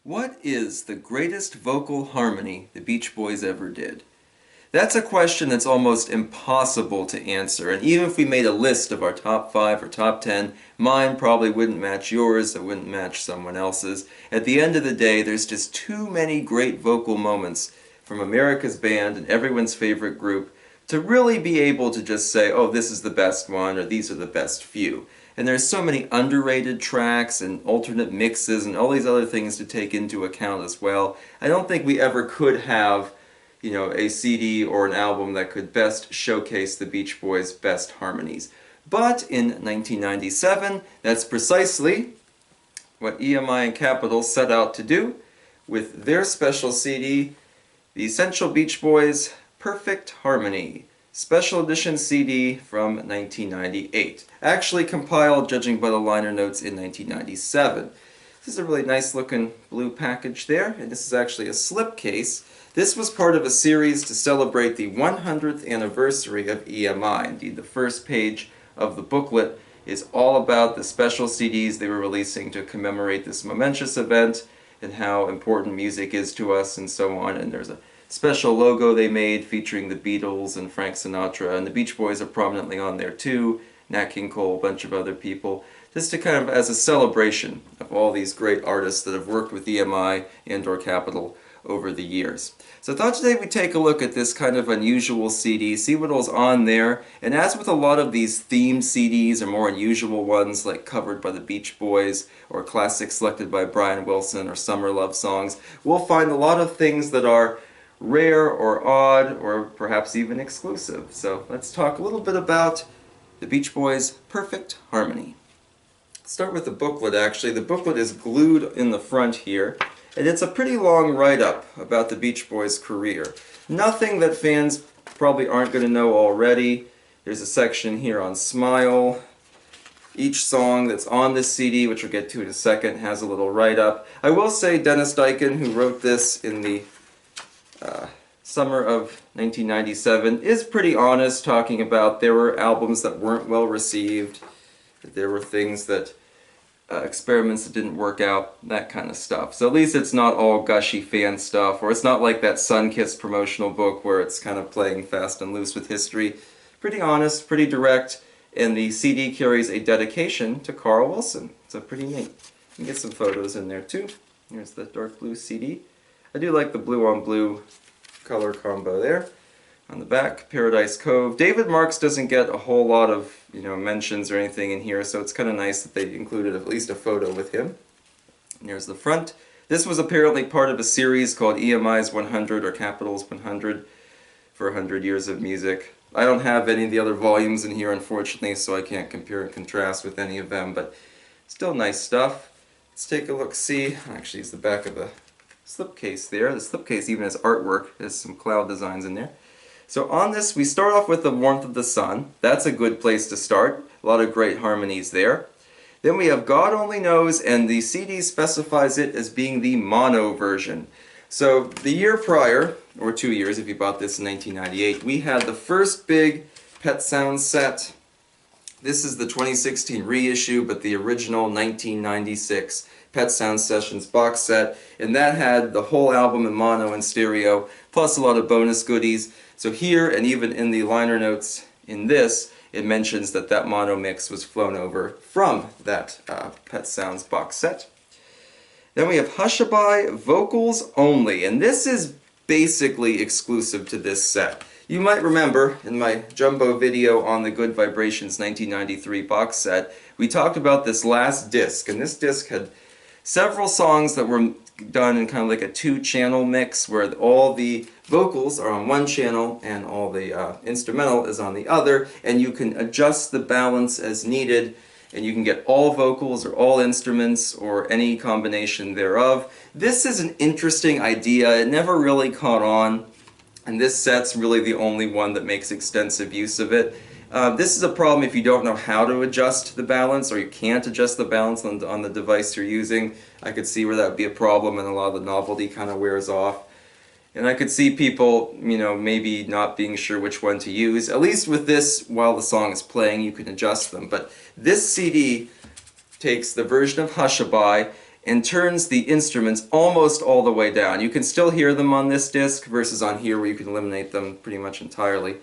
What is the greatest vocal harmony the Beach Boys ever did? That's a question that's almost impossible to answer, and even if we made a list of our top 5 or top 10, mine probably wouldn't match yours, it wouldn't match someone else's. At the end of the day, there's just too many great vocal moments from America's band and everyone's favorite group to really be able to just say, oh, this is the best one, or these are the best few. And there's so many underrated tracks and alternate mixes and all these other things to take into account as well. I don't think we ever could have, a CD or an album that could best showcase the Beach Boys' best harmonies. But in 1997, that's precisely what EMI and Capitol set out to do with their special CD, the Essential Beach Boys Perfect Harmony. Special edition CD from 1998. Actually compiled, judging by the liner notes, in 1997. This is a really nice looking blue package there, and this is actually a slipcase. This was part of a series to celebrate the 100th anniversary of EMI. Indeed, the first page of the booklet is all about the special CDs they were releasing to commemorate this momentous event and how important music is to us and so on. And there's a special logo they made featuring the Beatles and Frank Sinatra, and the Beach Boys are prominently on there too, Nat King Cole, a bunch of other people, just to kind of as a celebration of all these great artists that have worked with EMI and or Capitol over the years. So I thought today we'd take a look at this kind of unusual CD, see what all's on there, and as with a lot of these themed CDs or more unusual ones like Covered by the Beach Boys or classics selected by Brian Wilson or Summer Love Songs, we'll find a lot of things that are rare or odd or perhaps even exclusive. So let's talk a little bit about the Beach Boys' Perfect Harmony. Let's start with the booklet actually. The booklet is glued in the front here, and it's a pretty long write-up about the Beach Boys' career. Nothing that fans probably aren't going to know already. There's a section here on Smile. Each song that's on this CD, which we'll get to in a second, has a little write-up. I will say Dennis Deichen, who wrote this in the summer of 1997, is pretty honest, talking about there were albums that weren't well received, that there were things that experiments that didn't work out, that kind of stuff. So at least it's not all gushy fan stuff, or it's not like that Sunkist promotional book where it's kind of playing fast and loose with history. Pretty honest, pretty direct, and the CD carries a dedication to Carl Wilson. So pretty neat. You can get some photos in there too. Here's the dark blue CD. I do like the blue on blue color combo there. On the back, Paradise Cove. David Marks doesn't get a whole lot of mentions or anything in here, so it's kind of nice that they included at least a photo with him. And here's the front. This was apparently part of a series called EMI's 100 or Capitol's 100 for 100 years of music. I don't have any of the other volumes in here, unfortunately, so I can't compare and contrast with any of them, but still nice stuff. Let's take a look-see. Actually, it's the back of the slipcase there. The slipcase even has artwork. There's some cloud designs in there. So on this, we start off with The Warmth of the Sun. That's a good place to start. A lot of great harmonies there. Then we have God Only Knows, and the CD specifies it as being the mono version. So the year prior, or 2 years if you bought this in 1998, we had the first big Pet Sounds set. This is the 2016 reissue, but the original 1996 Pet Sounds Sessions box set, and that had the whole album in mono and stereo, plus a lot of bonus goodies. So here, and even in the liner notes in this, it mentions that that mono mix was flown over from that Pet Sounds box set. Then we have Hushabye Vocals Only, and this is basically exclusive to this set. You might remember in my jumbo video on the Good Vibrations 1993 box set, we talked about this last disc, and this disc had several songs that were done in kind of like a two-channel mix where all the vocals are on one channel and all the instrumental is on the other, and you can adjust the balance as needed, and you can get all vocals or all instruments or any combination thereof. This is an interesting idea. It never really caught on, and this set's really the only one that makes extensive use of it. This is a problem if you don't know how to adjust the balance, or you can't adjust the balance on the device you're using. I could see where that would be a problem, and a lot of the novelty kind of wears off. And I could see people, maybe not being sure which one to use. At least with this, while the song is playing, you can adjust them. But this CD takes the version of Hushabye and turns the instruments almost all the way down. You can still hear them on this disc versus on here where you can eliminate them pretty much entirely.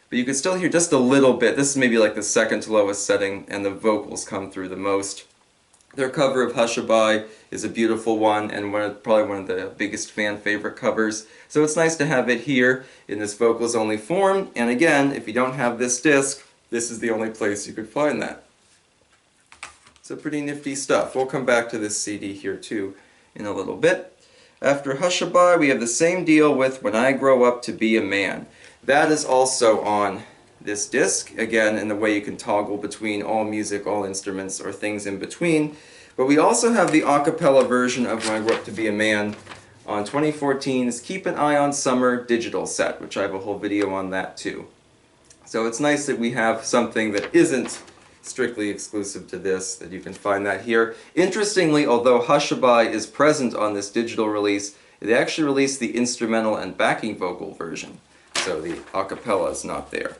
But you can still hear just a little bit. This is maybe like the second to lowest setting, and the vocals come through the most. Their cover of Hushabye is a beautiful one, and probably one of the biggest fan favorite covers. So it's nice to have it here in this vocals only form, and again, if you don't have this disc, this is the only place you could find that. So pretty nifty stuff. We'll come back to this CD here too in a little bit. After Hushabye, we have the same deal with When I Grow Up to Be a Man. That is also on this disc, again in the way you can toggle between all music, all instruments, or things in between. But we also have the a cappella version of When I Grow Up to Be a Man on 2014's Keep an Eye on Summer digital set, which I have a whole video on that too. So it's nice that we have something that isn't strictly exclusive to this, that you can find that here. Interestingly, although Hushabye is present on this digital release, they actually released the instrumental and backing vocal version, so the a cappella is not there.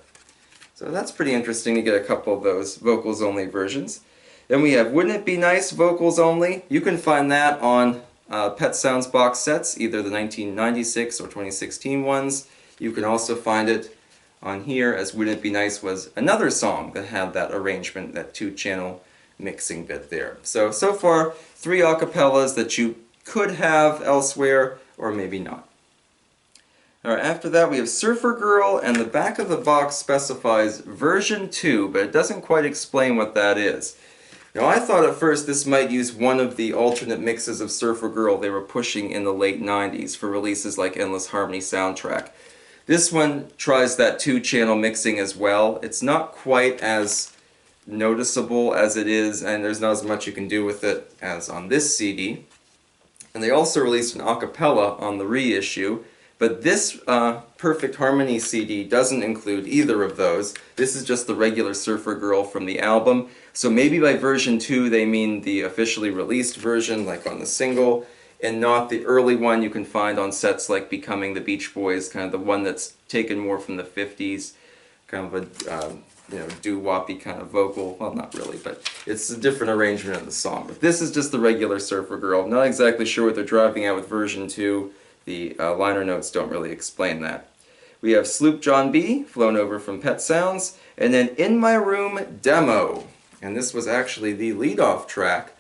So that's pretty interesting to get a couple of those vocals only versions. Then we have Wouldn't It Be Nice vocals only. You can find that on Pet Sounds box sets, either the 1996 or 2016 ones. You can also find it on here, as Wouldn't It Be Nice was another song that had that arrangement, that two-channel mixing bit there. So far, 3 a cappellas that you could have elsewhere, or maybe not. Alright, after that we have Surfer Girl, and the back of the box specifies version 2, but it doesn't quite explain what that is. Now I thought at first this might use one of the alternate mixes of Surfer Girl they were pushing in the late 90s for releases like Endless Harmony Soundtrack. This one tries that two-channel mixing as well. It's not quite as noticeable as it is, and there's not as much you can do with it as on this CD. And they also released an a cappella on the reissue. But this Perfect Harmony CD doesn't include either of those. This is just the regular Surfer Girl from the album. So maybe by version 2 they mean the officially released version, like on the single, and not the early one you can find on sets like Becoming the Beach Boys, kind of the one that's taken more from the 50s, kind of a doo-woppy kind of vocal. Well, not really, but it's a different arrangement of the song. But this is just the regular Surfer Girl. Not exactly sure what they're driving at with version 2. The liner notes don't really explain that. We have Sloop John B, flown over from Pet Sounds, and then In My Room Demo. And this was actually the lead-off track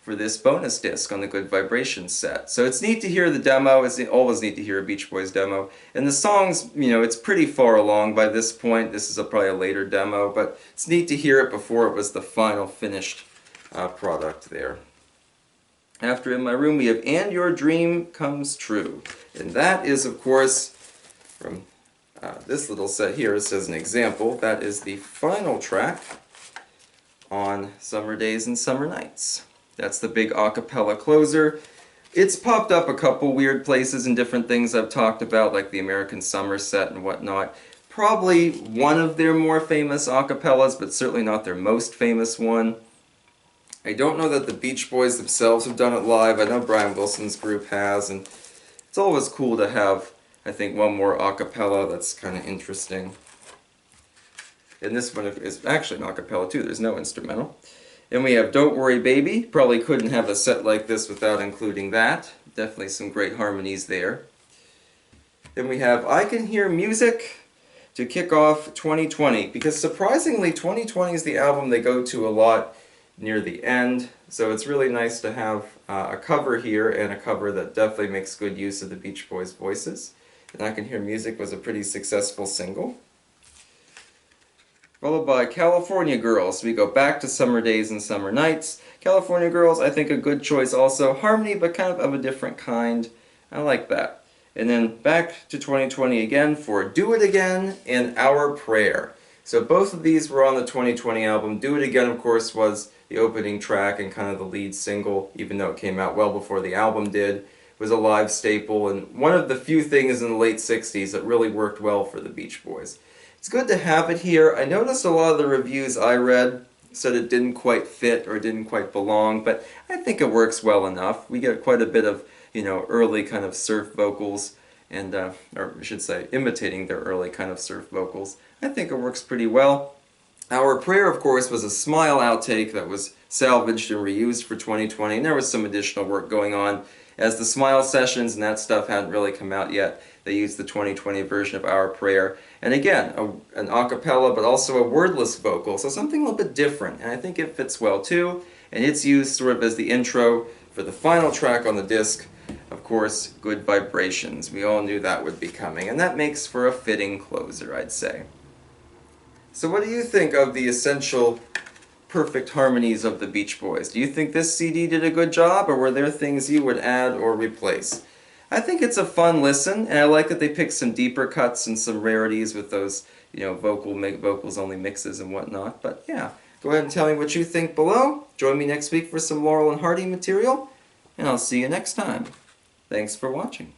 for this bonus disc on the Good Vibrations set. So it's neat to hear the demo. It's always neat to hear a Beach Boys demo. And the song's, it's pretty far along by this point. This is probably a later demo, but it's neat to hear it before it was the final finished product there. After In My Room, we have And Your Dream Comes True. And that is, of course, from this little set here, it says an example, that is the final track on Summer Days and Summer Nights. That's the big a cappella closer. It's popped up a couple weird places and different things I've talked about, like the American Summer set and whatnot. Probably one of their more famous a cappellas, but certainly not their most famous one. I don't know that the Beach Boys themselves have done it live. I know Brian Wilson's group has, and it's always cool to have, I think, one more a cappella that's kind of interesting. And this one is actually an a cappella too, there's no instrumental. And we have Don't Worry Baby. Probably couldn't have a set like this without including that. Definitely some great harmonies there. Then we have I Can Hear Music to kick off 2020, because surprisingly 2020 is the album they go to a lot near the end, so it's really nice to have a cover here, and a cover that definitely makes good use of the Beach Boys' voices. And I Can Hear Music was a pretty successful single. Followed by California Girls. We go back to Summer Days and Summer Nights. California Girls, I think a good choice also. Harmony, but kind of a different kind. I like that. And then back to 2020 again for Do It Again and Our Prayer. So both of these were on the 2020 album. Do It Again, of course, was the opening track and kind of the lead single, even though it came out well before the album did. It was a live staple, and one of the few things in the late 60s that really worked well for the Beach Boys. It's good to have it here. I noticed a lot of the reviews I read said it didn't quite fit or didn't quite belong, but I think it works well enough. We get quite a bit of, early kind of surf vocals, and or I should say imitating their early kind of surf vocals. I think it works pretty well. Our Prayer, of course, was a Smile outtake that was salvaged and reused for 2020, and there was some additional work going on. As the Smile sessions and that stuff hadn't really come out yet, they used the 2020 version of Our Prayer. And again, an a cappella, but also a wordless vocal, so something a little bit different, and I think it fits well too. And it's used sort of as the intro for the final track on the disc, of course, Good Vibrations. We all knew that would be coming, and that makes for a fitting closer, I'd say. So what do you think of the essential perfect harmonies of the Beach Boys? Do you think this CD did a good job, or were there things you would add or replace? I think it's a fun listen, and I like that they picked some deeper cuts and some rarities with those, vocals only mixes and whatnot. But yeah, go ahead and tell me what you think below. Join me next week for some Laurel and Hardy material, and I'll see you next time. Thanks for watching.